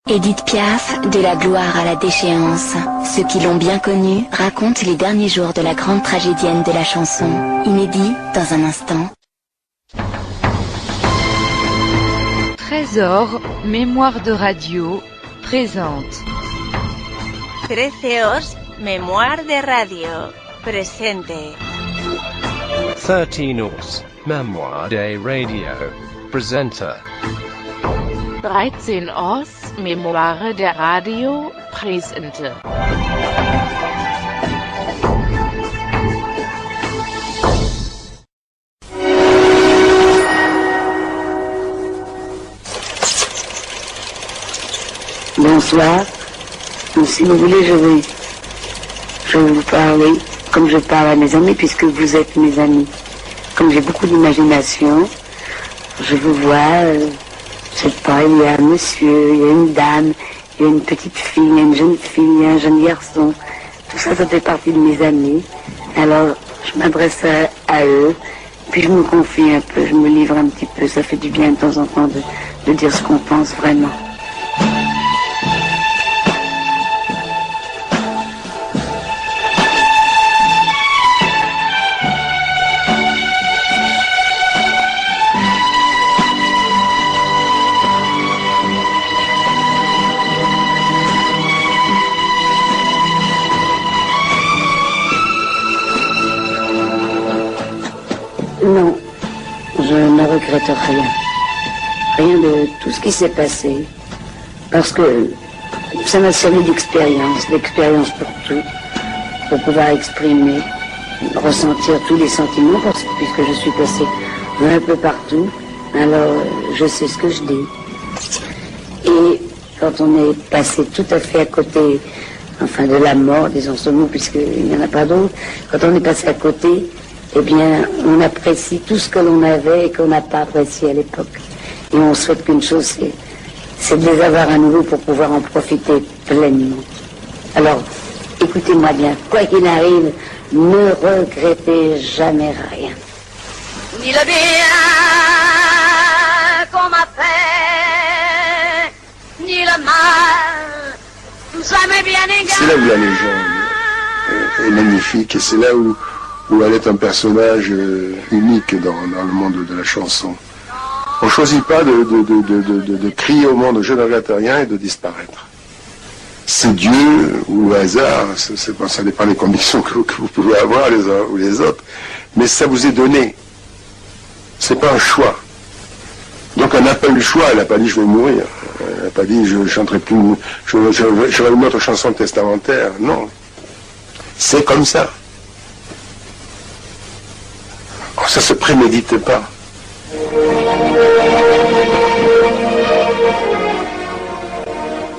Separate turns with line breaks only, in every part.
Édith Piaf, de la gloire à la déchéance. Ceux qui l'ont bien connue racontent les derniers jours de la grande tragédienne de la chanson. Inédit dans un instant.
Trésor, mémoire de radio, présente.
Treceos, mémoire de radio, presente.
13 Mémoire de radio, presenter.
13 os, Memoire de Radio, presente.
Bonsoir. Si vous voulez, je vais vous parler comme je parle à mes amis, puisque vous êtes mes amis. Comme j'ai beaucoup d'imagination, je vous vois, je sais pas, il y a un monsieur, il y a une dame, il y a une petite fille, il y a une jeune fille, il y a un jeune garçon. Tout ça, ça fait partie de mes amis. Alors, je m'adresse à eux, puis je me confie un peu, je me livre un petit peu. Ça fait du bien de temps en temps de dire ce qu'on pense vraiment. Non, je ne regrette rien. Rien de tout ce qui s'est passé. Parce que ça m'a servi d'expérience pour tout. Pour pouvoir exprimer, ressentir tous les sentiments, puisque je suis passée un peu partout. Alors, je sais ce que je dis. Et quand on est passé tout à fait à côté, enfin de la mort, disons ce mot, puisqu'il n'y en a pas d'autre, quand on est passé à côté, eh bien, on apprécie tout ce que l'on avait et qu'on n'a pas apprécié à l'époque. Et on souhaite qu'une chose, c'est de les avoir à nouveau pour pouvoir en profiter pleinement. Alors, écoutez-moi bien, quoi qu'il arrive, ne regrettez jamais rien.
Ni le bien qu'on m'a fait, ni le mal, tout ça m'est bien égal.
C'est là où la légende est magnifique, et c'est là où elle est un personnage unique dans le monde de la chanson. On ne choisit pas de crier au monde « je ne regrette rien » et de disparaître. C'est Dieu ou le hasard, ça dépend des conditions que vous pouvez avoir les uns ou les autres, mais ça vous est donné. C'est pas un choix. Donc elle n'a pas eu le choix, elle n'a pas dit « je vais mourir », elle n'a pas dit « je ne chanterai plus, j'aurai une autre chanson testamentaire », non. C'est comme ça. Ça se prémédite pas.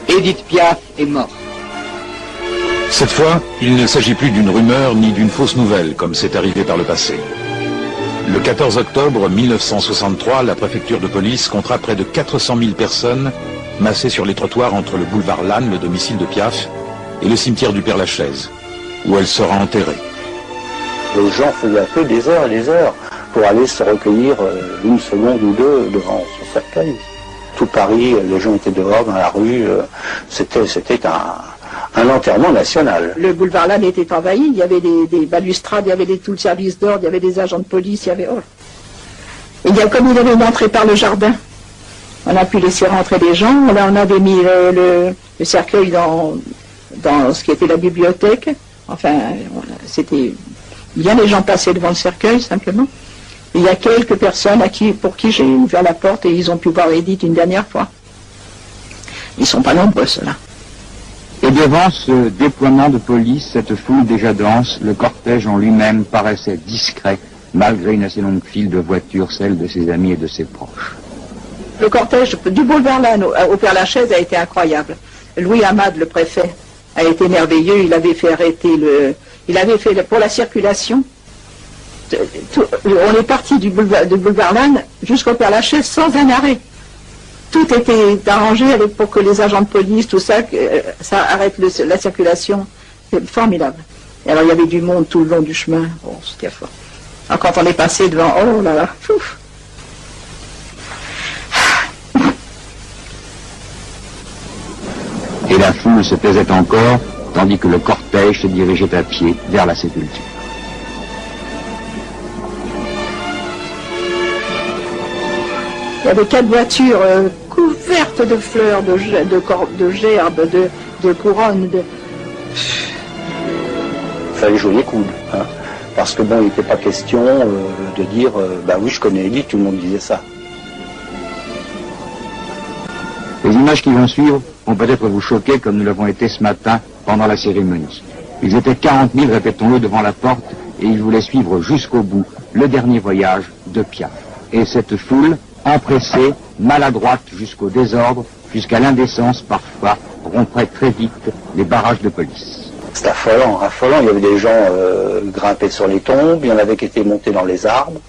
Édith Piaf est morte.
Cette fois, il ne s'agit plus d'une rumeur ni d'une fausse nouvelle, comme c'est arrivé par le passé. Le 14 octobre 1963, la préfecture de police comptera près de 400 000 personnes massées sur les trottoirs entre le boulevard Lannes, le domicile de Piaf, et le cimetière du Père-Lachaise, où elle sera enterrée.
Les gens faisaient un peu des heures et des heures pour aller se recueillir une seconde ou deux devant son cercueil. Tout Paris, les gens étaient dehors dans la rue, c'était un enterrement national.
Le boulevard Lannes était envahi, il y avait des balustrades, il y avait tout le service d'ordre, il y avait des agents de police, il y avait... Oh. Et comme il y avait une entrée par le jardin, on a pu laisser rentrer des gens, là on avait mis le cercueil dans ce qui était la bibliothèque, enfin c'était... Bien les gens passaient devant le cercueil, simplement. Il y a quelques personnes pour qui j'ai ouvert la porte et ils ont pu voir Édith une dernière fois. Ils ne sont pas nombreux, ceux-là.
Et devant ce déploiement de police, cette foule déjà dense, le cortège en lui-même paraissait discret, malgré une assez longue file de voitures, celle de ses amis et de ses proches.
Le cortège du boulevard Lannes au Père-Lachaise a été incroyable. Louis Hamad, le préfet, a été merveilleux. Il avait fait arrêter pour la circulation. On est parti du boulevard Lannes jusqu'au Père-Lachaise sans un arrêt. Tout était arrangé pour que les agents de police, tout ça, ça arrête la circulation. C'est formidable. Et alors il y avait du monde tout le long du chemin. Bon, c'était fort. Alors quand on est passé devant, oh là là, ouf.
Et la foule se taisait encore, tandis que le cortège se dirigeait à pied vers la sépulture.
Il y avait 4 voitures couvertes de fleurs, de gerbes, de couronnes.
Il fallait jouer les coudes, hein, parce que bon, il n'était pas question de dire bah oui, je connais Edith, tout le monde disait ça.
Les images qui vont suivre vont peut-être vous choquer comme nous l'avons été ce matin pendant la cérémonie. Ils étaient 40 000, répétons-le, devant la porte et ils voulaient suivre jusqu'au bout le dernier voyage de Piaf. Et cette foule, empressée, maladroite jusqu'au désordre, jusqu'à l'indécence parfois, romprait très vite les barrages de police.
C'était affolant, affolant. Il y avait des gens grimpés sur les tombes, il y en avait qui étaient montés dans les arbres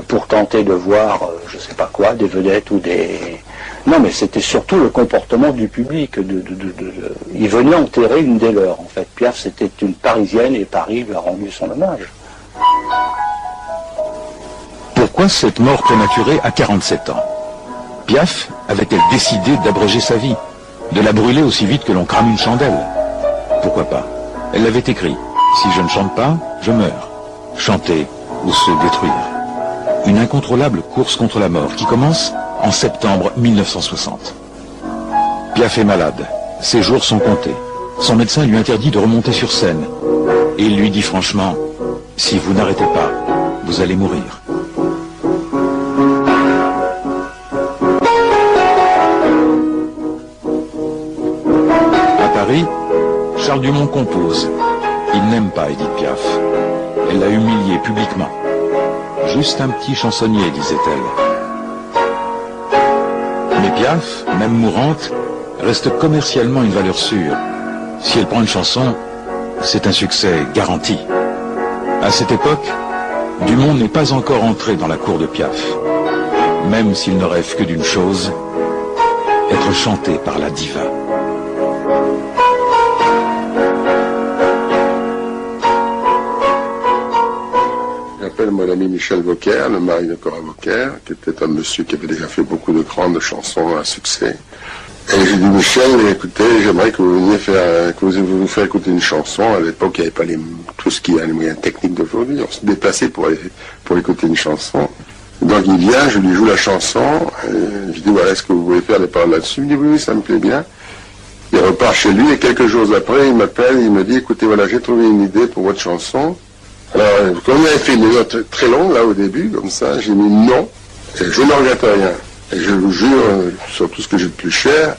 pour tenter de voir, je sais pas quoi, des vedettes ou des... Non, mais c'était surtout le comportement du public. Il venait enterrer une des leurs, en fait. Piaf, c'était une Parisienne et Paris lui a rendu son hommage.
Pourquoi cette mort prématurée à 47 ans? Piaf avait-elle décidé d'abréger sa vie, de la brûler aussi vite que l'on crame une chandelle? Pourquoi pas? Elle l'avait écrit. Si je ne chante pas, je meurs. Chanter ou se détruire. Une incontrôlable course contre la mort qui commence en septembre 1960. Piaf est malade. Ses jours sont comptés. Son médecin lui interdit de remonter sur scène. Et il lui dit franchement, si vous n'arrêtez pas, vous allez mourir. À Paris, Charles Dumont compose. Il n'aime pas Edith Piaf. Elle l'a humiliée publiquement. Juste un petit chansonnier, disait-elle. Mais Piaf, même mourante, reste commercialement une valeur sûre. Si elle prend une chanson, c'est un succès garanti. À cette époque, Dumont n'est pas encore entré dans la cour de Piaf, même s'il ne rêve que d'une chose, être chanté par la diva.
J'appelle mon ami Michel Vauquer, le mari de Cora Vauquer, qui était un monsieur qui avait déjà fait beaucoup de grandes chansons à succès. Et j'ai dit, Michel, écoutez, j'aimerais que vous veniez vous faire écouter une chanson. À l'époque, il n'y avait pas tout ce qui est les moyens techniques d'aujourd'hui. On se déplaçait pour écouter une chanson. Donc il vient, je lui joue la chanson. Je lui dis, voilà, est-ce que vous voulez faire des paroles là-dessus? Il me dit, oui, ça me plaît bien. Il repart chez lui et quelques jours après, il m'appelle, il me dit, écoutez, voilà, j'ai trouvé une idée pour votre chanson. Alors, comme on avait fait une note très longue, là, au début, comme ça, j'ai mis non, et je ne regrette rien. Et je vous jure, sur tout ce que j'ai de plus cher,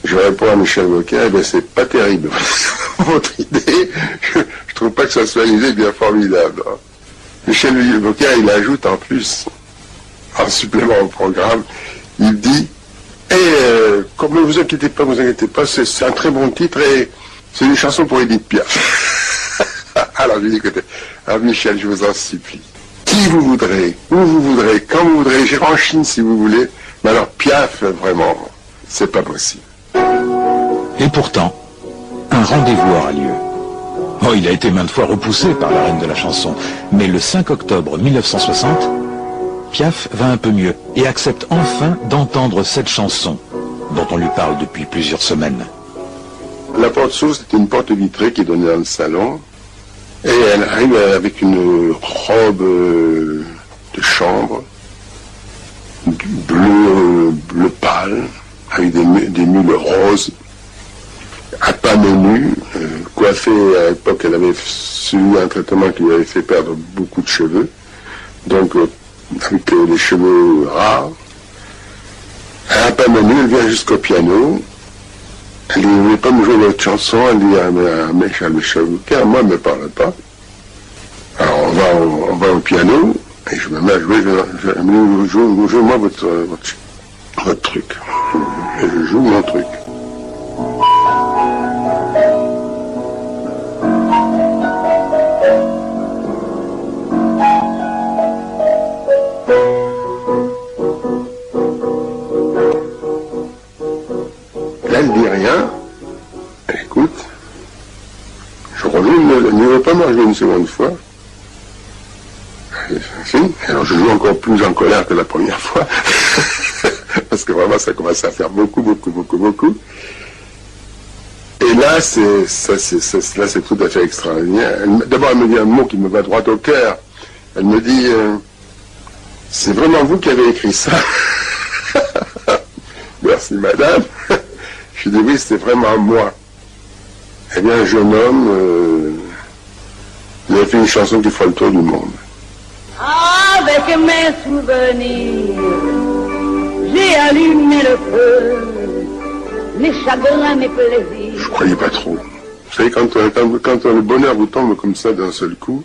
je réponds à Michel Vauquer, eh bien, c'est pas terrible. Votre idée, je trouve pas que ça soit une idée bien formidable. Michel Vauquer, il ajoute en plus, en supplément au programme, il dit, comme ne vous inquiétez pas, c'est un très bon titre et c'est une chanson pour Edith Piaf. Alors, je lui dis, écoutez, alors Michel, je vous en supplie. Qui vous voudrez, où vous voudrez, quand vous voudrez, j'irai en Chine si vous voulez, mais alors Piaf, vraiment, c'est pas possible.
Et pourtant, un rendez-vous aura lieu. Oh, il a été maintes fois repoussé par la reine de la chanson, mais le 5 octobre 1960, Piaf va un peu mieux et accepte enfin d'entendre cette chanson, dont on lui parle depuis plusieurs semaines.
La porte s'ouvre, c'était une porte vitrée qui donnait dans le salon. Et elle arrive avec une robe de chambre, bleu pâle, avec des mules roses, à pas menu, coiffée à l'époque, elle avait suivi un traitement qui lui avait fait perdre beaucoup de cheveux, donc avec les cheveux rares. À pas menu, elle vient jusqu'au piano. Elle dit, vous voulez pas me jouer votre chanson? Elle dit à Michel Vauquer, moi, elle ne me parle pas. Alors, on va au piano, et je me mets à jouer, jouez-moi votre truc. Et je joue mon truc. Là, elle dit rien. Elle écoute. Je rejoue, elle ne veut pas me rejouer une seconde fois. Alors je joue encore plus en colère que la première fois. Parce que vraiment, ça commence à faire beaucoup. Et là, c'est tout à fait extraordinaire. D'abord, elle me dit un mot qui me va droit au cœur. Elle me dit, c'est vraiment vous qui avez écrit ça. Merci, madame. Je dis, oui, c'était vraiment moi. Eh bien, un jeune homme, il a fait une chanson qui fera le tour du monde.
Avec mes souvenirs, j'ai allumé le feu, mes chagrins, mes plaisirs.
Je croyais pas trop. Vous savez, quand le bonheur vous tombe comme ça d'un seul coup.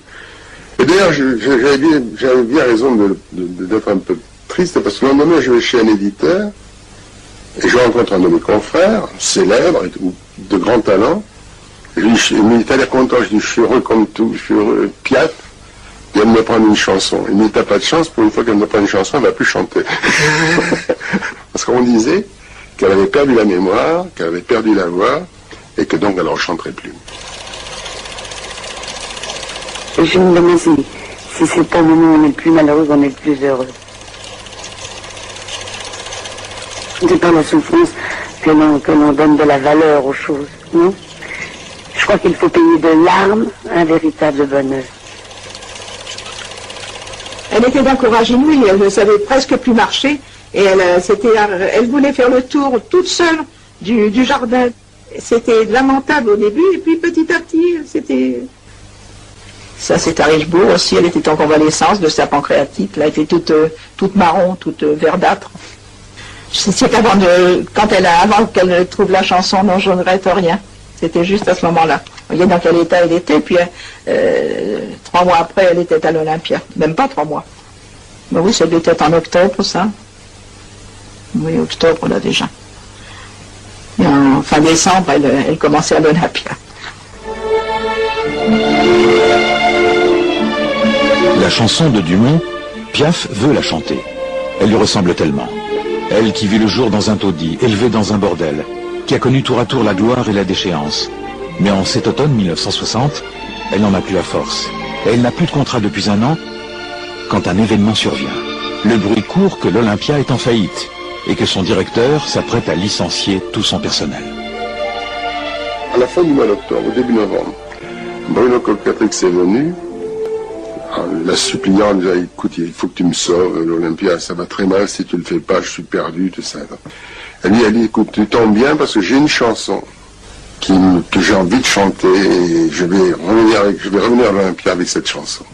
Et d'ailleurs, j'avais bien raison d'être un peu triste, parce que le lendemain, je vais chez un éditeur, et je rencontre un de mes confrères, célèbre, de grand talent. Il me dit, t'as l'air content. Je dis, je suis heureux comme tout, je suis heureux. Piaf, il vient de me prendre une chanson. Il me dit, t'as pas de chance, pour une fois qu'elle me prend une chanson, elle va plus chanter. Parce qu'on disait qu'elle avait perdu la mémoire, qu'elle avait perdu la voix, et que donc elle ne chanterait plus.
Je me demande si c'est pas au moment où on est le plus malheureux qu'on est le plus heureux. C'est par la souffrance que l'on donne de la valeur aux choses, non? Je crois qu'il faut payer de larmes un véritable bonheur.
Elle était d'un courage inouï, elle ne savait presque plus marcher, et elle voulait faire le tour toute seule du jardin. C'était lamentable au début, et puis petit à petit, c'était... Ça, c'est à Richebourg aussi, elle était en convalescence de sa pancréatite, elle était toute marron, toute verdâtre. C'est avant qu'elle trouve la chanson, non, je ne regrette rien. C'était juste à ce moment-là. Vous voyez dans quel état elle était, puis 3 mois après, elle était à l'Olympia. Même pas 3 mois. Mais oui, ça devait être en octobre, ça. Oui, octobre, là, déjà. Et en fin décembre, elle commençait à l'Olympia.
La chanson de Dumont, Piaf veut la chanter. Elle lui ressemble tellement. Elle qui vit le jour dans un taudis, élevée dans un bordel, qui a connu tour à tour la gloire et la déchéance. Mais en cet automne 1960, elle n'en a plus la force. Et elle n'a plus de contrat depuis 1 an, quand un événement survient. Le bruit court que l'Olympia est en faillite, et que son directeur s'apprête à licencier tout son personnel.
À la fin du mois d'octobre, au début novembre, Bruno Coquatrix est venu, en la suppliant, en disant, écoute, il faut que tu me sauves, l'Olympia, ça va très mal, si tu le fais pas, je suis perdu, tout ça. Elle lui a dit, écoute, tu tombes bien parce que j'ai une chanson que j'ai envie de chanter et je vais revenir à l'Olympia avec cette chanson.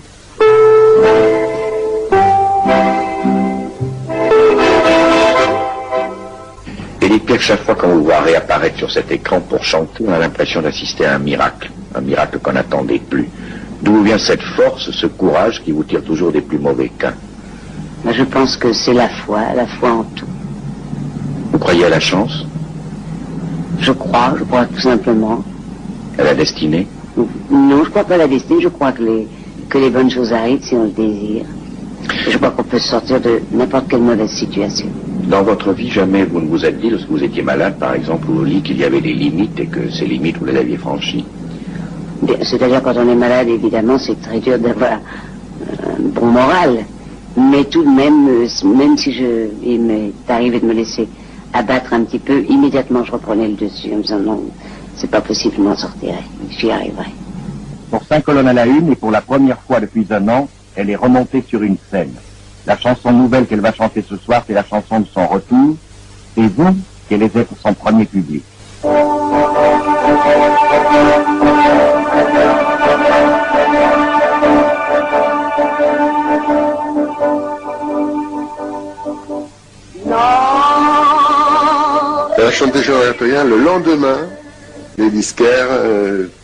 Édith Piaf, chaque fois qu'on vous voit réapparaître sur cet écran pour chanter, on a l'impression d'assister à un miracle qu'on n'attendait plus. D'où vient cette force, ce courage qui vous tire toujours des plus mauvais cas?
Je pense que c'est la foi en tout.
Vous croyez à la chance?
Je crois tout simplement.
À la destinée?
Non, je crois pas à la destinée, je crois que les bonnes choses arrivent si on le désire. Je crois qu'on peut sortir de n'importe quelle mauvaise situation.
Dans votre vie, jamais vous ne vous êtes dit, lorsque vous étiez malade, par exemple, au lit, qu'il y avait des limites et que ces limites, vous les aviez franchies?
C'est-à-dire, quand on est malade, évidemment, c'est très dur d'avoir un bon moral. Mais tout de même, même si il m'est arrivé de me laisser abattre un petit peu, immédiatement je reprenais le dessus en me disant non, c'est pas possible, je m'en sortirai, j'y arriverai.
Pour 5 colonnes à la une, et pour la première fois depuis 1 an, elle est remontée sur une scène. La chanson nouvelle qu'elle va chanter ce soir, c'est la chanson de son retour. Et vous, quel était pour son premier public?
Elle a chanté Jean Répertoire. Le lendemain, les disquaires,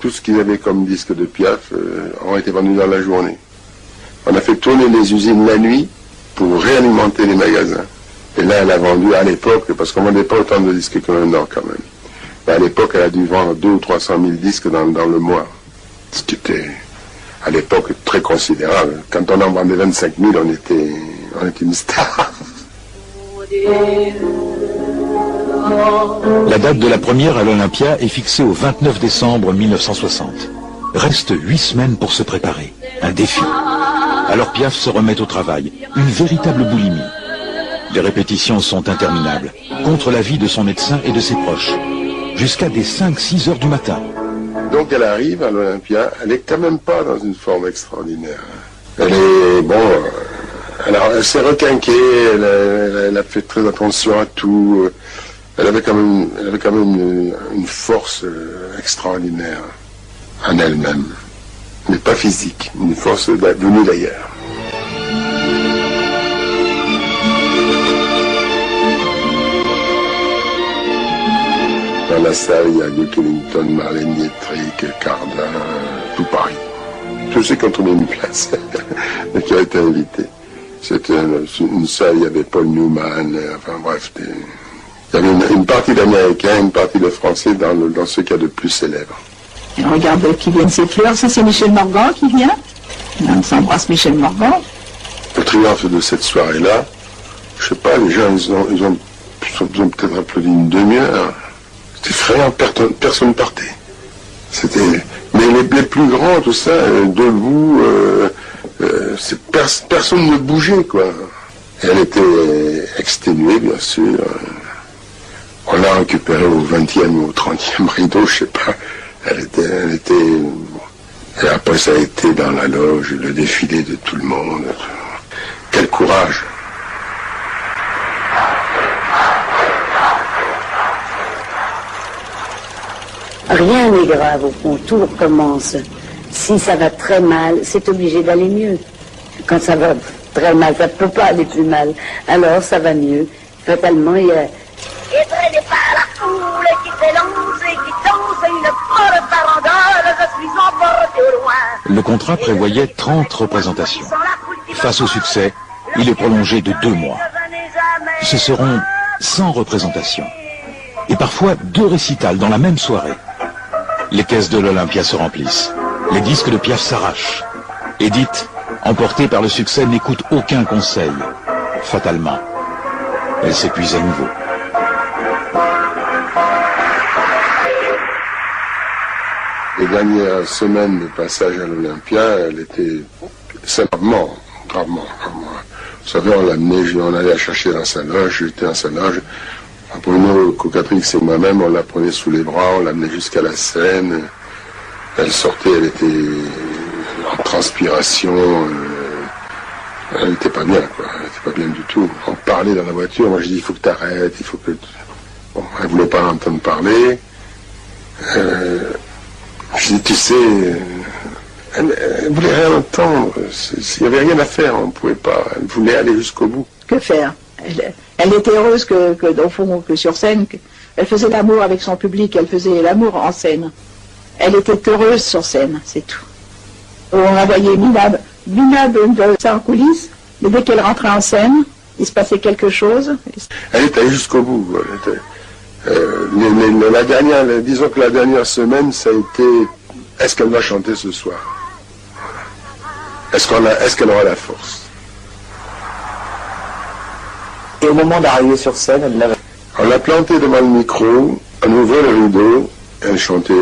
tout ce qu'ils avaient comme disque de Piaf, ont été vendus dans la journée. On a fait tourner les usines la nuit pour réalimenter les magasins. Et là, elle a vendu à l'époque, parce qu'on ne vendait pas autant de disques que maintenant quand même. Mais à l'époque, elle a dû vendre 200 ou 300 000 disques dans le mois. Ce qui était, à l'époque, très considérable. Quand on en vendait 25 000, on était une star.
La date de la première à l'Olympia est fixée au 29 décembre 1960. Reste 8 semaines pour se préparer. Un défi. Alors Piaf se remet au travail. Une véritable boulimie. Les répétitions sont interminables, contre l'avis de son médecin et de ses proches. jusqu'à des 5-6 heures du matin.
Donc elle arrive à l'Olympia, elle est quand même pas dans une forme extraordinaire. Elle est, bon, elle s'est requinquée, elle a fait très attention à tout. Elle avait quand même une force extraordinaire en elle-même, mais pas physique, une force venue d'ailleurs. Dans la salle, il y a Duke Ellington, Marlène Dietrich, Cardin, tout Paris. Tous ceux qui ont trouvé une place et qui ont été invités. C'était une salle, il y avait Paul Newman, enfin bref, il y avait une partie d'Américains, une partie de Français dans ce qu'il y a de plus célèbre.
Et regarde qui viennent ces fleurs, ça c'est Michel Morgan qui vient. Là, on s'embrasse Michel Morgan.
Le triomphe de cette soirée-là, je sais pas, les gens ils ont peut-être applaudi une demi-heure. C'était effrayant, personne partait. C'était, mais les plus grands, tout ça, debout, personne ne bougeait, quoi. Et elle était exténuée, bien sûr. On l'a récupérée au 20e ou au 30e rideau, je sais pas. Elle était. Et après, ça a été dans la loge, le défilé de tout le monde. Quel courage!
Rien n'est grave au fond, tout recommence. Si ça va très mal, c'est obligé d'aller mieux. Quand ça va très mal, ça ne peut pas aller plus mal. Alors ça va mieux. Fatalement, il y a...
Et traîné par la foule qui s'élance et qui danse une folle farandole, je suis emporté au loin.
Le contrat prévoyait 30 représentations. Face au succès, il est prolongé de 2 mois. Ce seront 100 représentations. Et parfois 2 récitals dans la même soirée. Les caisses de l'Olympia se remplissent. Les disques de Piaf s'arrachent. Edith, emportée par le succès, n'écoute aucun conseil. Fatalement, elle s'épuise à nouveau.
Les dernières semaines de passage à l'Olympia, elle était gravement. Vous savez, on l'amenait, on allait la chercher dans sa loge, j'étais dans sa loge. Bruno Cocatrix et moi-même, on la prenait sous les bras, on l'amenait jusqu'à la scène. Elle sortait, elle était en transpiration. Elle n'était pas bien, quoi. Elle n'était pas bien du tout. On parlait dans la voiture, moi je dis, il faut que tu arrêtes, il faut que... Bon, elle ne voulait pas entendre parler. Je dis, tu sais... Elle ne voulait rien entendre. Il n'y avait rien à faire, on ne pouvait pas. Elle voulait aller jusqu'au bout.
Que faire? Elle était heureuse au fond, que sur scène. Elle faisait l'amour avec son public, elle faisait l'amour en scène. Elle était heureuse sur scène, c'est tout. On la voyait minable ça en coulisses, mais dès qu'elle rentrait en scène, il se passait quelque chose.
Elle est allée jusqu'au bout. Disons que la dernière semaine, ça a été, est-ce qu'elle va chanter ce soir? Est-ce qu'elle aura la force?
Et au moment d'arriver sur scène,
on l'a plantée devant le micro, on ouvrait le rideau, elle chantait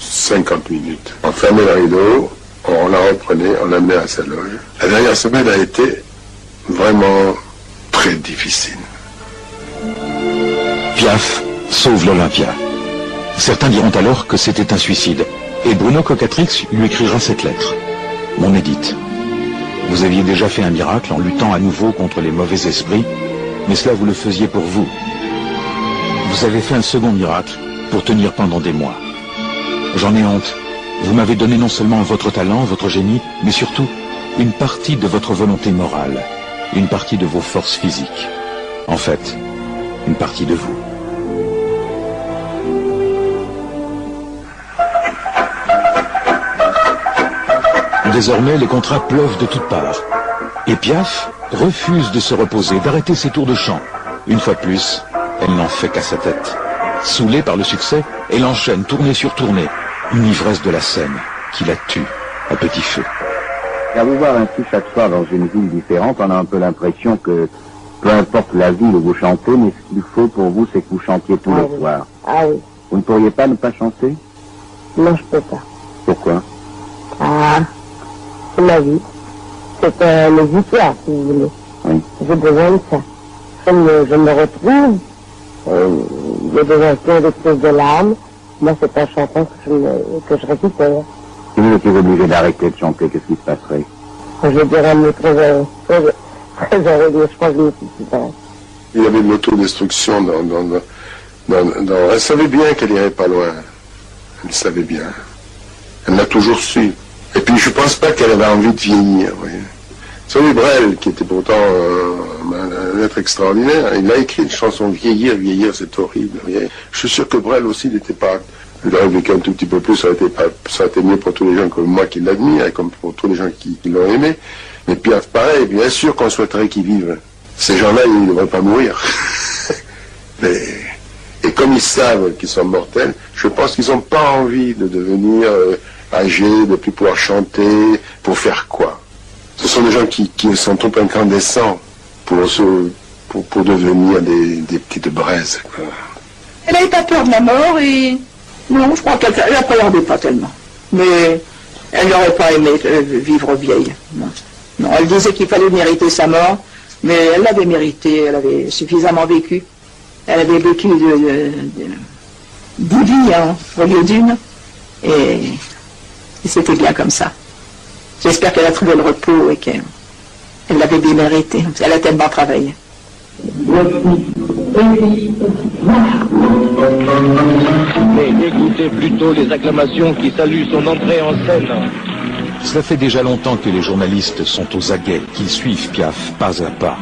50 minutes. On fermait le rideau, on la reprenait, on l'amenait à sa loge. La dernière semaine a été vraiment très difficile.
Piaf sauve l'Olympia. Certains diront alors que c'était un suicide, et Bruno Cocatrix lui écrira cette lettre. Mon Édith, vous aviez déjà fait un miracle en luttant à nouveau contre les mauvais esprits, mais cela vous le faisiez pour vous. Vous avez fait un second miracle pour tenir pendant des mois. J'en ai honte. Vous m'avez donné non seulement votre talent, votre génie, mais surtout une partie de votre volonté morale, une partie de vos forces physiques. En fait, une partie de vous. Désormais, les contrats pleuvent de toutes parts. Et Piaf refuse de se reposer, d'arrêter ses tours de chant. Une fois de plus, elle n'en fait qu'à sa tête. Saoulée par le succès, elle enchaîne tournée sur tournée. Une ivresse de la scène qui la tue à petit feu.
À vous voir ainsi chaque soir dans une ville différente, on a un peu l'impression que peu importe la ville où vous chantez, mais ce qu'il faut pour vous, c'est que vous chantiez tous les soirs.
Ah oui.
Vous ne pourriez pas ne pas chanter?
Non, je peux pas.
Pourquoi?
Ah, c'est ma vie. C'est un exutoire, si vous voulez.
Oui.
J'ai besoin de ça. Je me retrouve
il y a des instants de crise de l'âme. Moi, c'est un chanson que je récupère.
Si vous étiez obligé d'arrêter de chanter, qu'est-ce qui se passerait?
Je dirais un mot très heureux, je crois que je me suis pas.
Il y avait de l'autodestruction elle savait bien qu'elle irait pas loin. Elle savait bien. Elle l'a toujours su. Et puis je pense pas qu'elle avait envie de vieillir. Vous savez, Brel, qui était pourtant un être extraordinaire, il a écrit une chanson Vieillir, vieillir, c'est horrible. Je suis sûr que Brel aussi n'était pas... Il aurait vécu un tout petit peu plus, ça aurait été mieux pour tous les gens comme moi qui l'admirent, et comme pour tous les gens qui l'ont aimé. Mais Piaf, pareil, bien sûr qu'on souhaiterait qu'ils vivent. Ces gens-là, ils ne devraient pas mourir. Et comme ils savent qu'ils sont mortels, je pense qu'ils n'ont pas envie de devenir âgés, de ne plus pouvoir chanter, pour faire quoi? Ce sont des gens qui sont trop incandescents pour devenir des petites braises. Quoi.
Elle n'avait pas peur de la mort et... Non, je crois qu'elle n'appréhendait pas tellement. Mais elle n'aurait pas aimé vivre vieille. Non, elle disait qu'il fallait mériter sa mort, mais elle l'avait mérité, elle avait suffisamment vécu. Elle avait vécu 10 vies au lieu d'une, et c'était bien comme ça. J'espère qu'elle a trouvé le repos et qu'elle l'avait bien mérité. Elle a tellement travaillé.
Mais écoutez plutôt les acclamations qui saluent son entrée en scène.
Cela fait déjà longtemps que les journalistes sont aux aguets, qu'ils suivent Piaf pas à pas.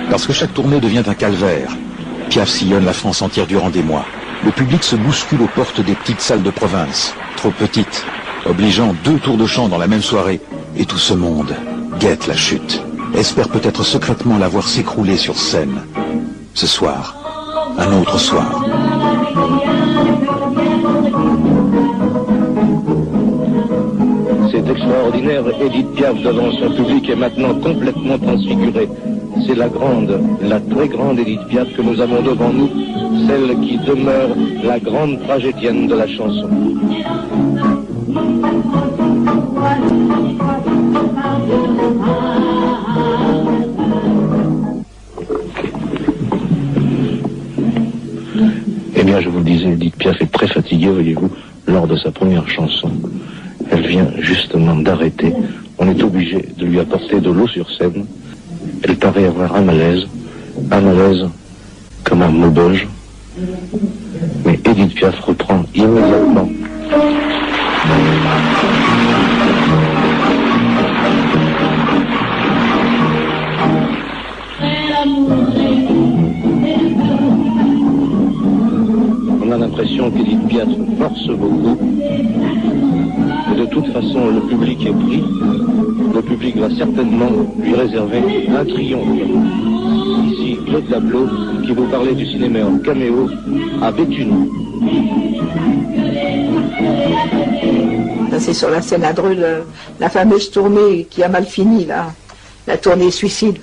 Parce que chaque tournée devient un calvaire. Piaf sillonne la France entière durant des mois. Le public se bouscule aux portes des petites salles de province, trop petites, obligeant 2 tours de chant dans la même soirée. Et tout ce monde guette la chute, espère peut-être secrètement la voir s'écrouler sur scène. Ce soir, un autre soir.
C'est extraordinaire, Édith Piaf devant son public est maintenant complètement transfigurée. C'est la très grande Édith Piaf que nous avons devant nous, celle qui demeure la grande tragédienne de la chanson. Eh bien, je vous le disais, Édith Piaf est très fatiguée, voyez-vous, lors de sa première chanson. Elle vient justement d'arrêter. On est obligé de lui apporter de l'eau sur scène. Elle paraît avoir un malaise comme un maubeuge. Mais Édith Piaf reprend immédiatement. On a l'impression qu'Édith Piaf force beaucoup. Mais de toute façon, le public est pris. Le public va certainement lui réserver un triomphe. Ici, Claude Lablo, qui vous parlait du cinéma en caméo à Béthune.
C'est sur la scène à Dreux, la fameuse tournée qui a mal fini, là, la tournée suicide.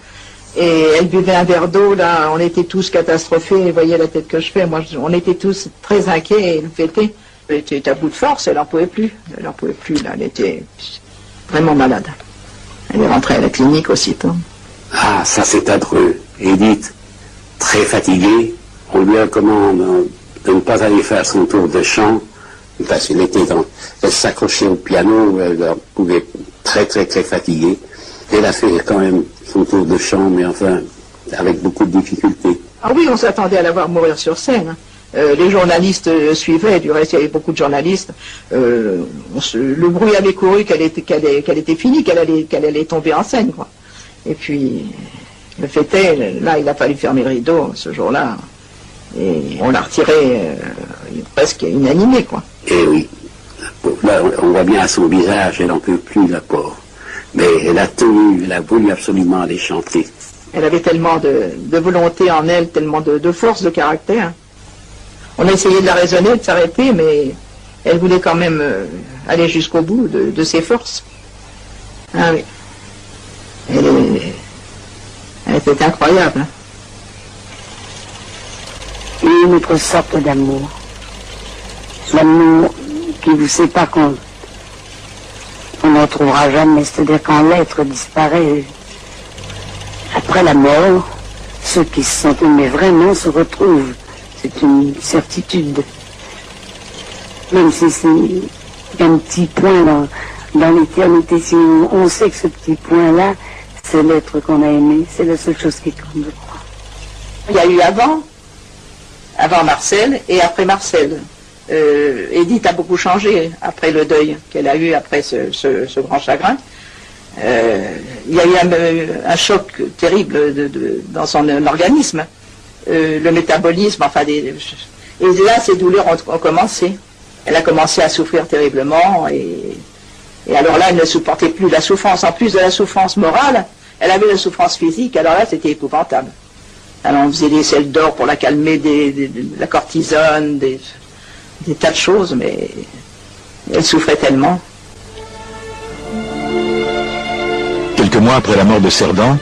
Et elle buvait un verre d'eau, là, on était tous catastrophés, vous voyez la tête que je fais, moi, on était tous très inquiets, et elle était à bout de force, elle n'en pouvait plus, là, elle était vraiment malade. Elle est rentrée à la clinique aussitôt.
Ah, ça c'est affreux. Edith, très fatiguée, on lui recommande de ne pas aller faire son tour de chant, parce qu'elle s'accrochait au piano, elle pouvait très fatiguée. Elle a fait quand même son tour de chant, mais enfin, avec beaucoup de difficultés.
Ah oui, on s'attendait à la voir mourir sur scène. Les journalistes suivaient, du reste il y avait beaucoup de journalistes. Le bruit avait couru qu'elle était finie, qu'elle allait tomber en scène, quoi. Et puis, le fait est, là, il a fallu fermer le rideau ce jour-là. Et on l'a retiré presque inanimée, quoi.
Et oui, là, on voit bien à son visage, elle n'en peut plus, la pauvre. Mais elle a tenu, elle a voulu absolument aller chanter.
Elle avait tellement de volonté en elle, tellement de force de caractère. On a essayé de la raisonner, de s'arrêter, mais elle voulait quand même aller jusqu'au bout de ses forces. Ah oui. Elle était incroyable.
Une autre sorte d'amour. L'amour qui vous sépare qu'on ne retrouvera jamais, c'est-à-dire quand l'être disparaît. Après la mort, ceux qui se sont aimés vraiment se retrouvent C'est une certitude. Même si c'est un petit point dans l'éternité, si on sait que ce petit point-là, c'est l'être qu'on a aimé, c'est la seule chose qui compte, je crois.
Il y a eu avant Marcel et après Marcel. Edith a beaucoup changé après le deuil qu'elle a eu après ce grand chagrin. Il y a eu un choc terrible dans son organisme. Le métabolisme, enfin, et là, ces douleurs ont commencé. Elle a commencé à souffrir terriblement, et alors là, elle ne supportait plus la souffrance. En plus de la souffrance morale, elle avait la souffrance physique, alors là, c'était épouvantable. Alors on faisait des sels d'or pour la calmer, de la cortisone, des tas de choses, mais elle souffrait tellement.
Quelques mois après la mort de Cerdan,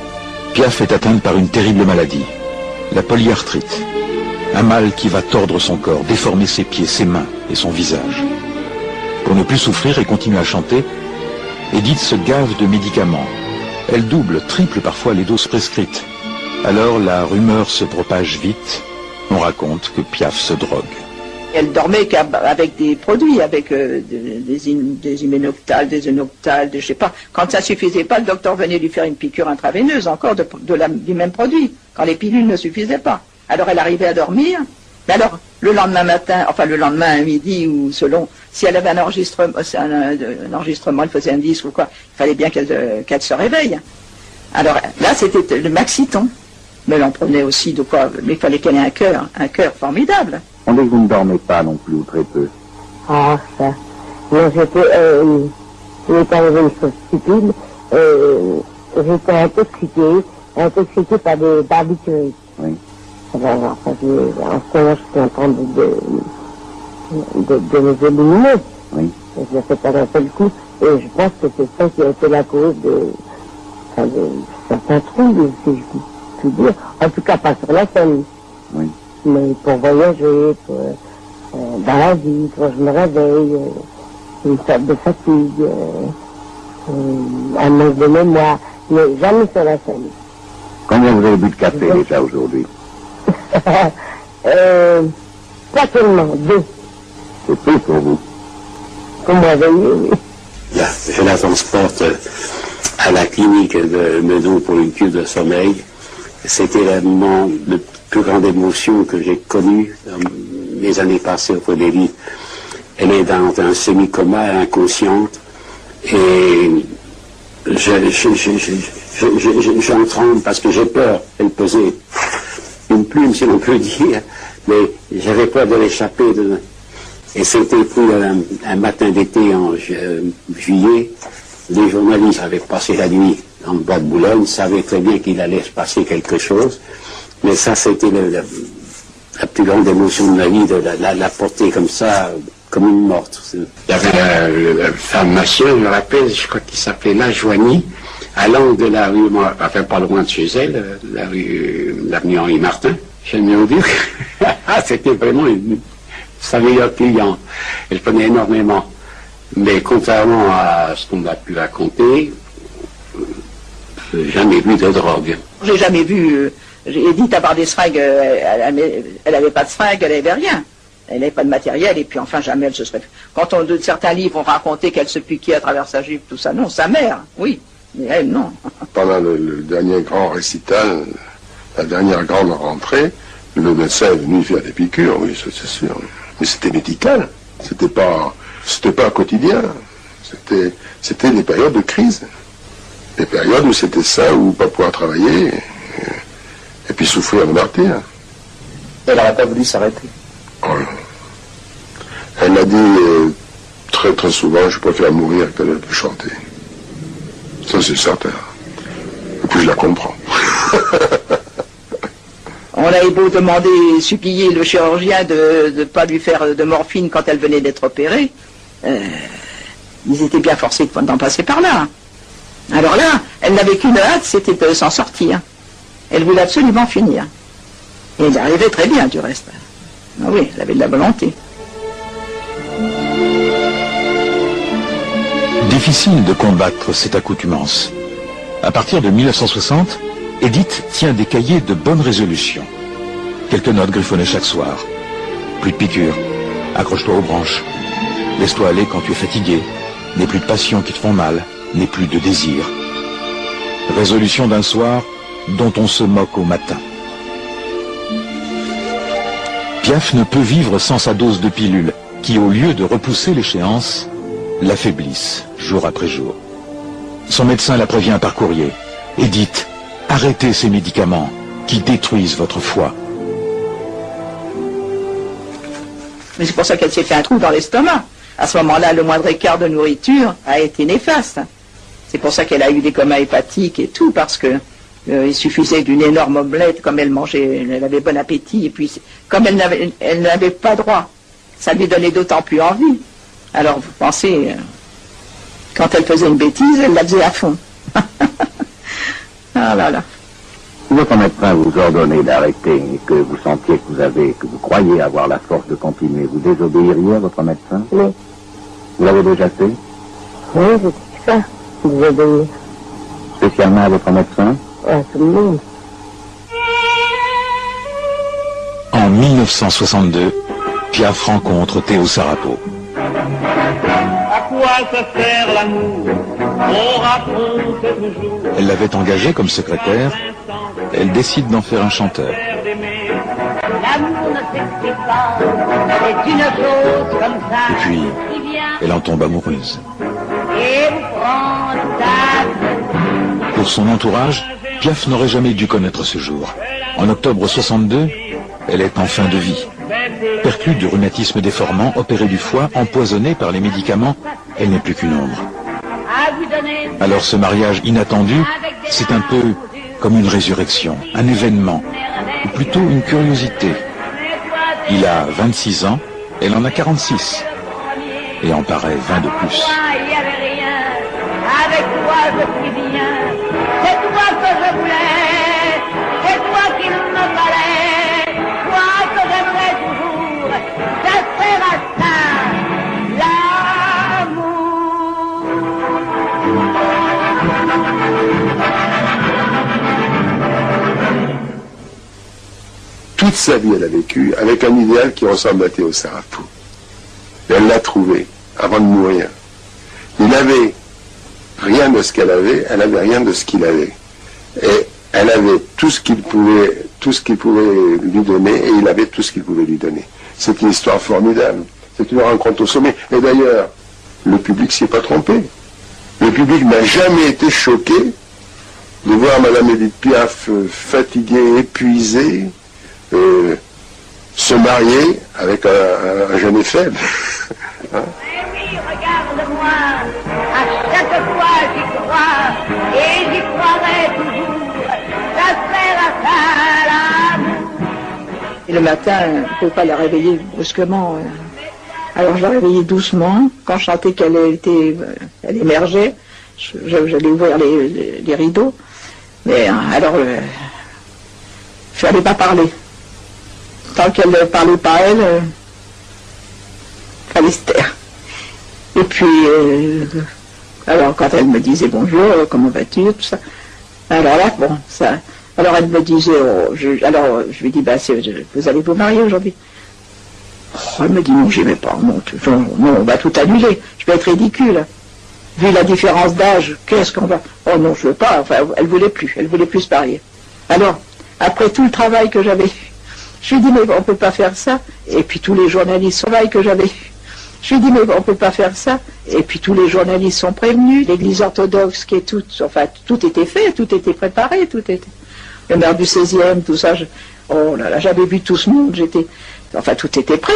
Piaf est atteinte par une terrible maladie, la polyarthrite. Un mal qui va tordre son corps, déformer ses pieds, ses mains et son visage. Pour ne plus souffrir et continuer à chanter, Edith se gave de médicaments. Elle double, triple parfois les doses prescrites. Alors la rumeur se propage vite. On raconte que Piaf se drogue.
Elle dormait avec des produits, avec des Hyménoptal, des Enoptal, je sais pas. Quand ça suffisait pas, le docteur venait lui faire une piqûre intraveineuse encore du même produit, quand les pilules ne suffisaient pas. Alors elle arrivait à dormir, mais alors le lendemain matin, enfin le lendemain à midi, ou selon, si elle avait un enregistrement, elle faisait un disque ou quoi, il fallait bien qu'elle se réveille. Alors là c'était le Maxiton, mais elle en prenait aussi de quoi, mais il fallait qu'elle ait un cœur formidable.
On dit que vous ne dormez pas non plus, ou très peu.
Ah, ça. Non, il m'est arrivé une chose stupide. J'étais intoxiquée par des barbituriques.
Oui.
Alors, en ce moment, je suis en train de les éliminer.
Oui.
Je l'ai fait par un seul coup, et je pense que c'est ça qui a été la cause de certains troubles, si je puis dire. En tout cas, pas sur la scène.
Oui.
Mais pour voyager, dans la vie, quand je me réveille, une sorte de fatigue, un manque de mémoire, mais jamais sur la scène.
Combien vous avez bu de café déjà aujourd'hui?
Pas tellement, 2.
C'est peu pour vous.
Pour me réveiller, oui.
Je la transporte à la clinique de Meudon pour une cure de sommeil. C'était le moment de plus grande émotion que j'ai connue dans les années passées auprès d'Edith. Elle est dans un semi-coma, inconsciente, et j'en tremble parce que j'ai peur. Elle pesait une plume, si l'on peut dire, mais j'avais peur de l'échapper. Et c'était pris un matin d'été en juillet. Les journalistes avaient passé la nuit dans le bois de Boulogne, savaient très bien qu'il allait se passer quelque chose. Mais ça, c'était la plus grande émotion de ma vie, de la porter comme ça, comme une morte.
Il y avait un pharmacien, je me rappelle, je crois qu'il s'appelait La Joigny, à l'angle de la rue, enfin pas loin de chez elle, l'avenue Henri Martin, chez le Méoduc. C'était vraiment sa meilleure cliente. Elle prenait énormément. Mais contrairement à ce qu'on a pu raconter, jamais vu de drogue.
J'ai jamais vu Edith avoir des seringues, elle n'avait pas de seringues, elle n'avait rien. Elle n'avait pas de matériel, et puis enfin jamais elle se serait... Quand certains livres ont raconté qu'elle se piquait à travers sa jupe, tout ça, non, sa mère, oui, mais elle, non.
Pendant le dernier grand récital, la dernière grande rentrée, le médecin est venu faire des piqûres, oui, c'est sûr. Mais c'était médical, c'était pas quotidien, c'était des périodes de crise. Des périodes où c'était ça, où pas pouvoir travailler, et puis souffrir de martyr.
Elle n'aurait pas voulu s'arrêter.
Oh, elle m'a dit très très souvent, je préfère mourir que de chanter. Ça c'est certain. Et puis je la comprends.
On avait beau demander, supplier le chirurgien de ne pas lui faire de morphine quand elle venait d'être opérée, ils étaient bien forcés d'en passer par là. Alors là, elle n'avait qu'une hâte, c'était de s'en sortir. Elle voulait absolument finir. Et elle arrivait très bien, du reste. Ah oui, elle avait de la volonté.
Difficile de combattre cette accoutumance. À partir de 1960, Edith tient des cahiers de bonnes résolutions. Quelques notes griffonnées chaque soir. Plus de piqûres. Accroche-toi aux branches. Laisse-toi aller quand tu es fatigué. N'aie plus de passions qui te font mal. N'aie plus de désir. Résolution d'un soir dont on se moque au matin. Piaf ne peut vivre sans sa dose de pilule qui, au lieu de repousser l'échéance, l'affaiblissent jour après jour. Son médecin la prévient par courrier. Edith, arrêtez ces médicaments qui détruisent votre foie.
Mais c'est pour ça qu'elle s'est fait un trou dans l'estomac. À ce moment-là, le moindre écart de nourriture a été néfaste. C'est pour ça qu'elle a eu des comas hépatiques et tout, parce que il suffisait d'une énorme omelette, comme elle mangeait, elle avait bon appétit, et puis comme elle n'avait pas droit, ça lui donnait d'autant plus envie. Alors vous pensez, quand elle faisait une bêtise, elle la faisait à fond. Ah là là.
Si votre médecin vous ordonnait d'arrêter et que vous sentiez que vous croyez avoir la force de continuer, vous désobéiriez à votre médecin?
Oui.
Vous l'avez déjà fait?
Oui, je dis ça, désobéir.
Spécialement à votre médecin?
À tout le monde.
En 1962, Piaf rencontre Théo Sarapo.
À quoi se sert l'amour? On raconte toujours.
Elle l'avait engagé comme secrétaire. Elle décide d'en faire un chanteur.
L'amour ne s'explique pas, c'est une chose comme ça.
Et puis, elle en tombe amoureuse.
Et vous prend ta...
Pour son entourage, Piaf n'aurait jamais dû connaître ce jour. En octobre 62, elle est en fin de vie. Perclue du rhumatisme déformant, opérée du foie, empoisonnée par les médicaments, elle n'est plus qu'une ombre. Alors ce mariage inattendu, c'est un peu comme une résurrection, un événement, ou plutôt une curiosité. Il a 26 ans, elle en a 46, et en paraît 20 de plus.
Il n'y avait rien, avec toi je suis bien, c'est toi que je voulais, c'est toi qu'il me fallait, toi que j'aimerais toujours, ça sert à ça,
Toute sa vie, elle a vécu avec un idéal qui ressemble à Théo Sarapo. Et elle l'a trouvé avant de mourir. Il n'avait rien de ce qu'elle avait, elle n'avait rien de ce qu'il avait. Et elle avait tout ce qu'il pouvait lui donner, et il avait tout ce qu'il pouvait lui donner. C'est une histoire formidable. C'est une rencontre au sommet. Et d'ailleurs, le public s'y est pas trompé. Le public n'a jamais été choqué de voir Madame Edith Piaf fatiguée, épuisée, se marier avec un jeune et faible. Hein?
regarde-moi, à chaque fois j'y crois, et j'y croirai toujours, ça sert à ça l'amour.
Et le matin, on ne peut pas la réveiller brusquement. Alors je la réveillais doucement. Quand je sentais qu'elle émergeait, j'allais ouvrir les rideaux. Mais alors, il ne fallait pas parler. Tant qu'elle ne parlait pas elle, il fallait se taire. Et puis, alors quand elle me disait bonjour, comment vas-tu, tout ça. Alors là, bon, ça. Alors elle me disait, alors je lui dis, vous allez vous marier aujourd'hui? Oh, elle me dit, non, j'aimais pas, non, on va tout annuler, je vais être ridicule. Vu la différence d'âge, qu'est-ce qu'on va... Oh non, je veux pas, enfin, elle voulait plus se marier. Alors, après tout le travail que j'avais fait, je lui ai dit, mais on peut pas faire ça. Et puis tous les journalistes, le travail que j'avais fait, je lui ai dit, mais on peut pas faire ça. Et puis tous les journalistes sont prévenus, l'église orthodoxe qui est toute, enfin, tout était fait, tout était préparé, tout était... Le maire du 16e, tout ça, oh là là, j'avais vu tout ce monde, enfin, tout était prêt.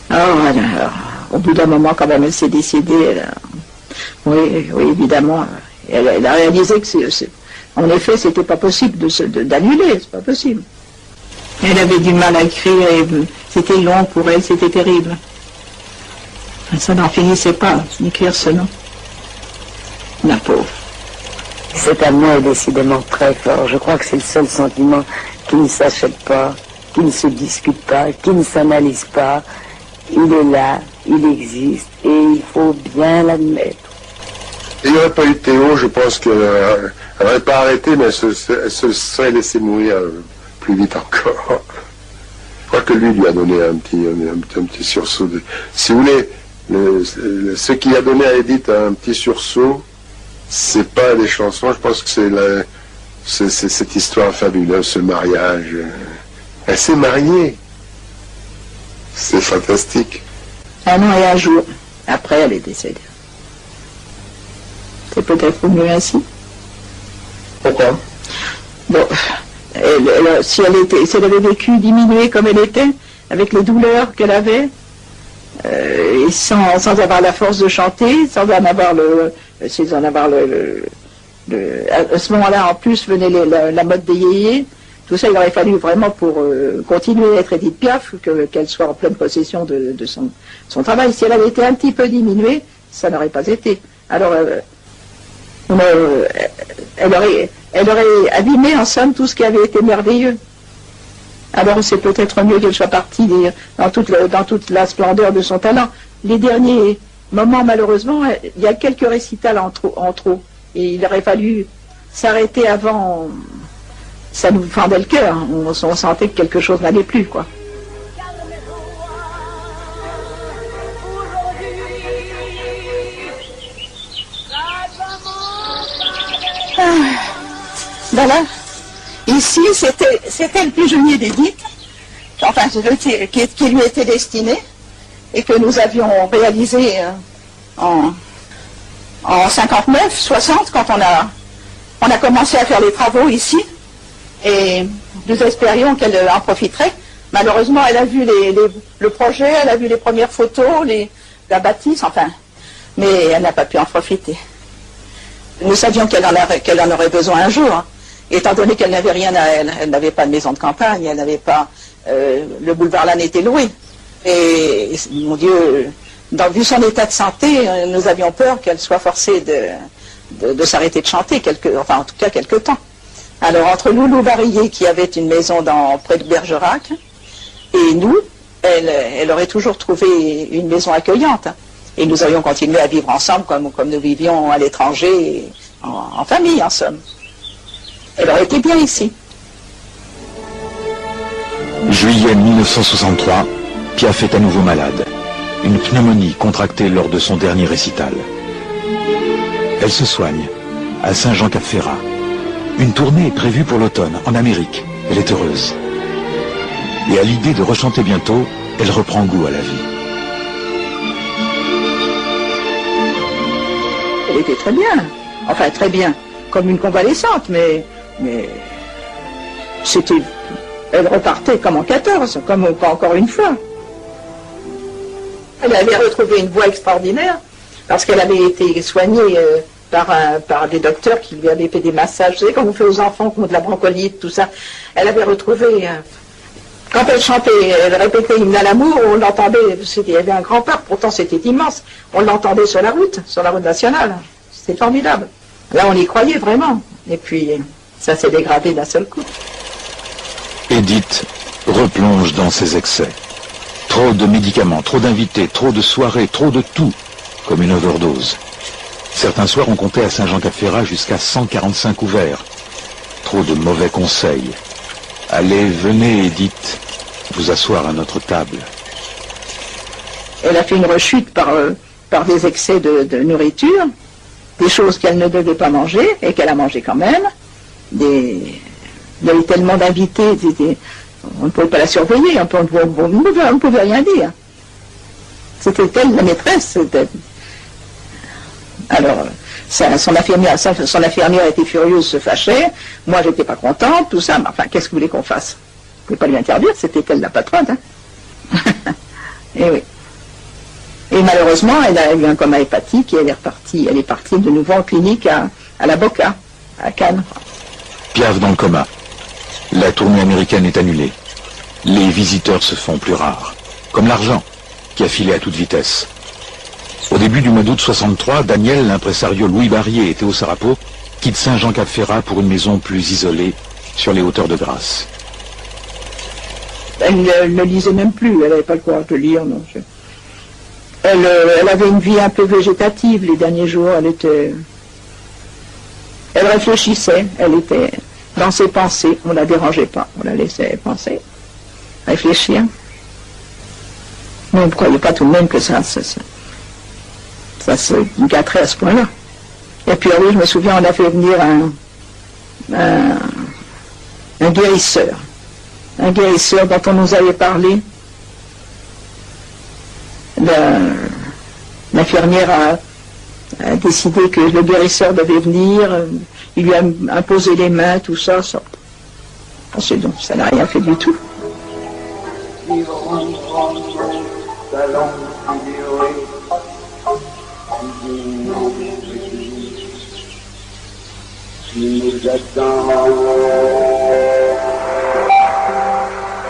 Alors, au bout d'un moment, quand même, elle s'est décidée, oui, évidemment, elle a réalisé que, en effet, c'était pas possible d'annuler, c'est pas possible. Elle avait du mal à écrire, et c'était long pour elle, c'était terrible. Ça n'en finissait pas d'écrire ce nom. La pauvre.
Cet amour est décidément très fort. Je crois que c'est le seul sentiment qui ne s'achète pas, qui ne se discute pas, qui ne s'analyse pas. Il est là, il existe, et il faut bien l'admettre.
Il n'y aurait pas eu Théo, je pense qu'elle n'aurait pas arrêté, mais elle se serait laissée mourir plus vite encore. Je crois que lui a donné un petit sursaut. Si vous voulez, ce qui a donné à Edith un petit sursaut, c'est pas des chansons, je pense que c'est cette histoire fabuleuse, ce mariage. Elle s'est mariée. C'est fantastique.
1 an et 1 jour. Après, elle est décédée. C'est peut-être mieux ainsi.
Pourquoi?
Bon, si elle avait vécu diminuée comme elle était, avec les douleurs qu'elle avait, et sans avoir la force de chanter, sans en avoir à ce moment-là, en plus, venait la mode des yéyés. Tout ça, il aurait fallu vraiment pour continuer à être Edith Piaf, qu'elle soit en pleine possession de son travail. Si elle avait été un petit peu diminuée, ça n'aurait pas été. Alors, elle aurait abîmé en somme tout ce qui avait été merveilleux. Alors c'est peut-être mieux qu'elle soit partie dans toute la splendeur de son talent. Les derniers moments, malheureusement, il y a quelques récitals en trop. Et il aurait fallu s'arrêter avant. Ça nous fendait le cœur. On sentait que quelque chose n'allait plus, quoi. Voilà. Ici, c'était le pigeonnier d'Edith, enfin, qui lui était destiné, et que nous avions réalisé en 59, 60, quand on a commencé à faire les travaux ici, et nous espérions qu'elle en profiterait. Malheureusement, elle a vu le projet, elle a vu les premières photos, la bâtisse, enfin, mais elle n'a pas pu en profiter. Nous savions qu'elle en aurait besoin un jour, hein, étant donné qu'elle n'avait rien à elle. Elle n'avait pas de maison de campagne, elle n'avait pas... le boulevard Lannes était loué. Et, mon Dieu, vu son état de santé, nous avions peur qu'elle soit forcée de s'arrêter de chanter, enfin en tout cas quelque temps. Alors entre Loulou Barillet, qui avait une maison près de Bergerac, et nous, elle aurait toujours trouvé une maison accueillante. Et nous aurions continué à vivre ensemble comme nous vivions à l'étranger, en famille en somme. Elle aurait été bien ici.
Juillet 1963, Piaf est à nouveau malade. Une pneumonie contractée lors de son dernier récital. Elle se soigne à Saint-Jean-Cap-Ferrat. Une tournée est prévue pour l'automne, en Amérique. Elle est heureuse. Et à l'idée de rechanter bientôt, elle reprend goût à la vie.
Elle était très bien, enfin très bien, comme une convalescente, mais elle repartait comme en 14, comme encore une fois. Elle avait retrouvé une voix extraordinaire, parce qu'elle avait été soignée par des docteurs qui lui avaient fait des massages, vous savez, comme on fait aux enfants contre la bronchiolite, tout ça. Elle avait retrouvé... Quand elle chantait, elle répétait Hymne à l'amour, on l'entendait, il y avait un grand parc, pourtant c'était immense, on l'entendait sur la route nationale. C'était formidable. Là, on y croyait vraiment. Et puis, ça s'est dégradé d'un seul coup.
Edith replonge dans ses excès. Trop de médicaments, trop d'invités, trop de soirées, trop de tout, comme une overdose. Certains soirs, on comptait à Saint-Jean-Cap-Ferrat jusqu'à 145 ouverts. Trop de mauvais conseils. Allez, venez, Edith, vous asseoir à notre table.
Elle a fait une rechute par des excès de nourriture, des choses qu'elle ne devait pas manger, et qu'elle a mangé quand même. Il y avait tellement d'invités, on ne pouvait pas la surveiller, on ne pouvait rien dire. C'était elle, la maîtresse. Alors, son infirmière était furieuse, se fâchait, moi j'étais pas contente, tout ça, mais enfin, qu'est-ce que vous voulez qu'on fasse? Vous ne pouvez pas lui interdire, c'était elle la patronne. Hein. Et oui. Et malheureusement, elle a eu un coma hépatique et elle est partie de nouveau en clinique à la Boca, à Cannes.
Piaf dans le coma. La tournée américaine est annulée. Les visiteurs se font plus rares. Comme l'argent, qui a filé à toute vitesse. Au début du mois d'août 63, Daniel, l'impresario Louis Barrier et Théo Sarapo quittent Saint-Jean-Cap-Ferrat pour une maison plus isolée sur les hauteurs de Grasse.
Elle ne lisait même plus, elle n'avait pas le courage de lire. Non. Elle avait une vie un peu végétative les derniers jours, elle réfléchissait, elle était dans ses pensées. On ne la dérangeait pas, on la laissait penser, réfléchir. Mais on ne croyait pas tout de même que ça se gâterait à ce point-là. Et puis oui, je me souviens, on a fait venir un guérisseur dont on nous avait parlé. L'infirmière a décidé que le guérisseur devait venir, il lui a imposé les mains, tout ça. C'est donc, ça n'a rien fait du tout.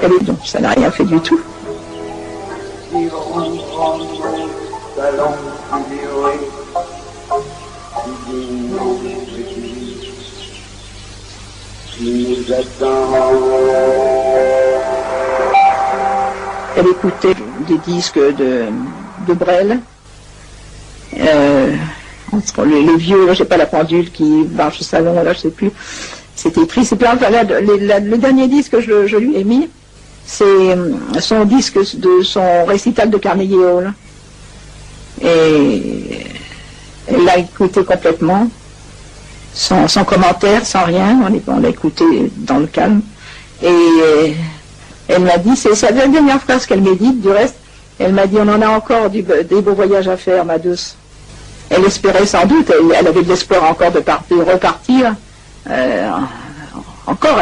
Et donc, ça n'a rien fait du tout. Elle écoutait des disques de Brel. Entre les vieux, là, j'ai pas la pendule qui marche au salon, là, je sais plus. C'était triste. Et puis, enfin, là, le dernier disque que je lui ai mis, c'est son disque de son récital de Carnegie Hall. Et elle l'a écouté complètement, sans commentaire, sans rien. On l'a écouté dans le calme. Et elle m'a dit, c'est la dernière phrase qu'elle médite, du reste, elle m'a dit, on en a encore des beaux voyages à faire, ma douce. Elle espérait sans doute, elle avait de l'espoir encore de repartir, encore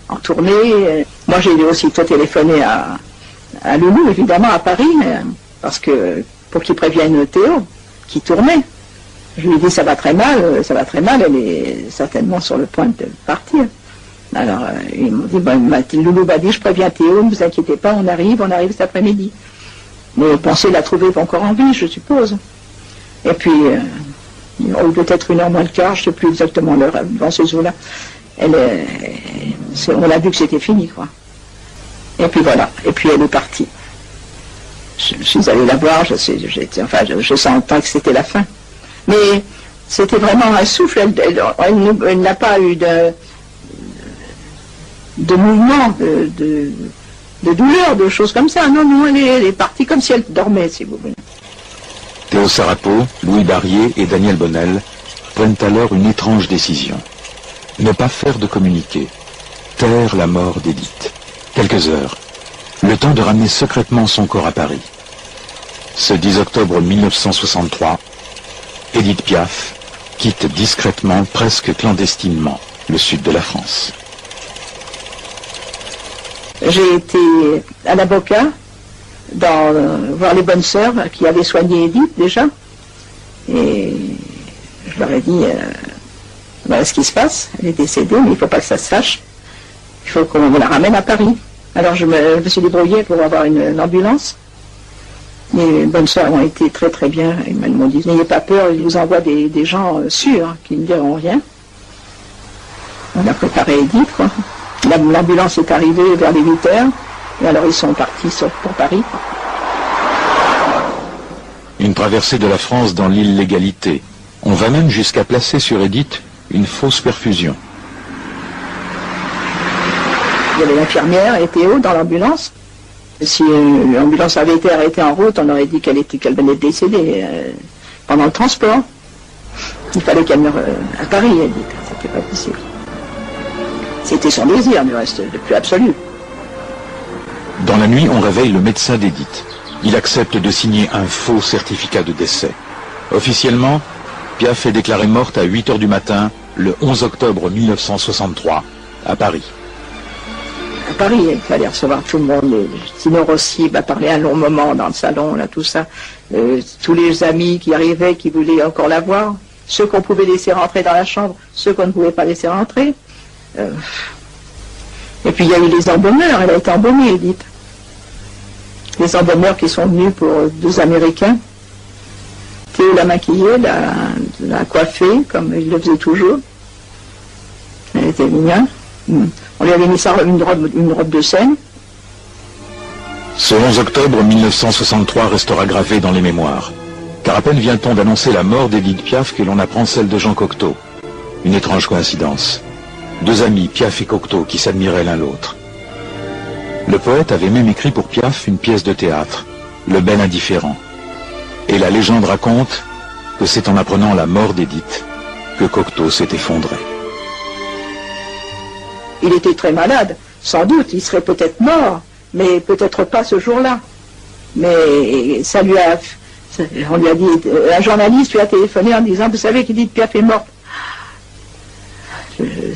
en tournée. Moi, j'ai aussitôt téléphoné à Loulou, évidemment, à Paris, parce que pour qu'il prévienne Théo, qui tournait. Je lui ai dit, ça va très mal, elle est certainement sur le point de partir. Alors, ils m'ont dit, Loulou m'a dit, je préviens Théo, ne vous inquiétez pas, on arrive cet après-midi. Mais vous pensez la trouver encore en vie, je suppose. Et puis, peut-être 1h moins le quart, je ne sais plus exactement l'heure, dans ces eaux-là. On a vu que c'était fini, quoi. Et puis voilà, et puis elle est partie. Je suis allé la voir, je sentais que c'était la fin. Mais c'était vraiment un souffle, elle n'a pas eu de mouvement, de douleur, de choses comme ça. Non, elle est partie comme si elle dormait, si vous voulez.
Théo Sarapo, Louis Barrier et Daniel Bonnel prennent alors une étrange décision. Ne pas faire de communiqué. Taire la mort d'Édith. Quelques heures. Le temps de ramener secrètement son corps à Paris. Ce 10 octobre 1963, Édith Piaf quitte discrètement, presque clandestinement, le sud de la France.
J'ai été à l'avocat voir les bonnes sœurs qui avaient soigné Édith déjà. Et je leur ai dit, voilà ce qui se passe, elle est décédée, mais il ne faut pas que ça se sache. Il faut qu'on la ramène à Paris. Alors je me suis débrouillée pour avoir une ambulance. Les bonnes sœurs ont été très très bien. Ils m'ont dit, n'ayez pas peur, ils vous envoient des gens sûrs qui ne diront rien. On a préparé Édith, quoi. L'ambulance est arrivée vers les 8h, et alors ils sont partis pour Paris.
Une traversée de la France dans l'illégalité. On va même jusqu'à placer sur Édith une fausse perfusion.
Il y avait l'infirmière et Théo dans l'ambulance. Si l'ambulance avait été arrêtée en route, on aurait dit qu'elle venait de décéder pendant le transport. Il fallait qu'elle meure à Paris, Édith. C'était pas possible. C'était son désir, du reste, le plus absolu.
Dans la nuit, on réveille le médecin d'Édith. Il accepte de signer un faux certificat de décès. Officiellement, Piaf est déclarée morte à 8h du matin, le 11 octobre 1963, à Paris.
À Paris, il fallait recevoir tout le monde. Tino Rossi m'a parlé un long moment dans le salon, là, tout ça. Tous les amis qui arrivaient, qui voulaient encore la voir. Ceux qu'on pouvait laisser rentrer dans la chambre, ceux qu'on ne pouvait pas laisser rentrer. Et puis il y a eu les embaumeurs, elle a été embaumée, Édith. Les embaumeurs qui sont venus pour 2 Américains. Théo l'a maquillée, l'a coiffée, comme il le faisait toujours. Elle était mignonne. On lui avait mis ça, une robe de scène.
Ce 11 octobre 1963 restera gravé dans les mémoires. Car à peine vient-on d'annoncer la mort d'Édith Piaf que l'on apprend celle de Jean Cocteau. Une étrange coïncidence. Deux amis, Piaf et Cocteau, qui s'admiraient l'un l'autre. Le poète avait même écrit pour Piaf une pièce de théâtre, Le bel indifférent. Et la légende raconte que c'est en apprenant la mort d'Édith que Cocteau s'est effondré.
Il était très malade, sans doute, il serait peut-être mort, mais peut-être pas ce jour-là. Mais ça lui a... On lui a dit, un journaliste lui a téléphoné en disant, vous savez qu'Édith Piaf est morte.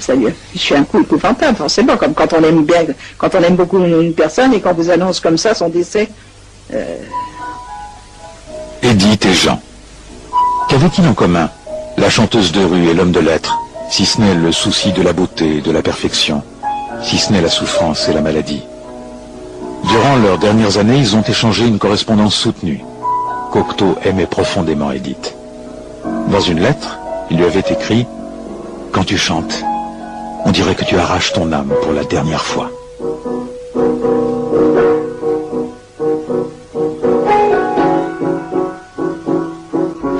Ça lui a fichu un coup épouvantable, forcément, comme quand on aime bien, quand on aime beaucoup une personne et qu'on vous annonce comme ça son décès.
Édith et Jean. Qu'avaient-ils en commun, la chanteuse de rue et l'homme de lettres, si ce n'est le souci de la beauté et de la perfection, si ce n'est la souffrance et la maladie? Durant leurs dernières années, ils ont échangé une correspondance soutenue. Cocteau aimait profondément Édith. Dans une lettre, il lui avait écrit « Quand tu chantes, on dirait que tu arraches ton âme pour la dernière fois. »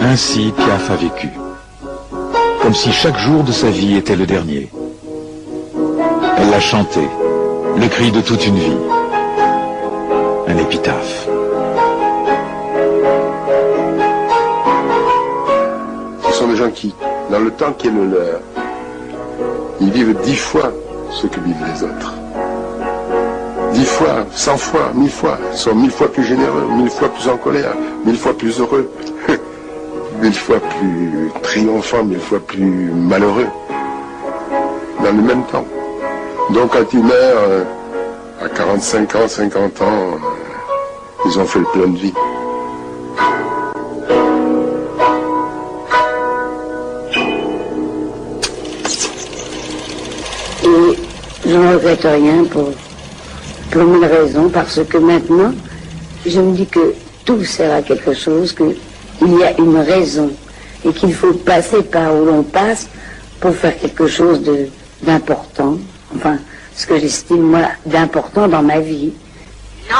Ainsi Piaf a vécu, comme si chaque jour de sa vie était le dernier. Elle l'a chanté, le cri de toute une vie, un épitaphe.
Ce sont des gens qui, dans le temps qui est le leur, ils vivent 10 fois ce que vivent les autres. 10 fois, 100 fois, 1000 fois. Ils sont 1000 fois plus généreux, 1000 fois plus en colère, 1000 fois plus heureux, 1000 fois plus triomphants, 1000 fois plus malheureux. Dans le même temps. Donc quand ils meurent à 45 ans, 50 ans, ils ont fait le plein de vie.
Et je ne regrette rien pour mille raisons, parce que maintenant, je me dis que tout sert à quelque chose, qu'il y a une raison, et qu'il faut passer par où l'on passe pour faire quelque chose d'important, enfin, ce que j'estime, moi, d'important dans ma vie.
Non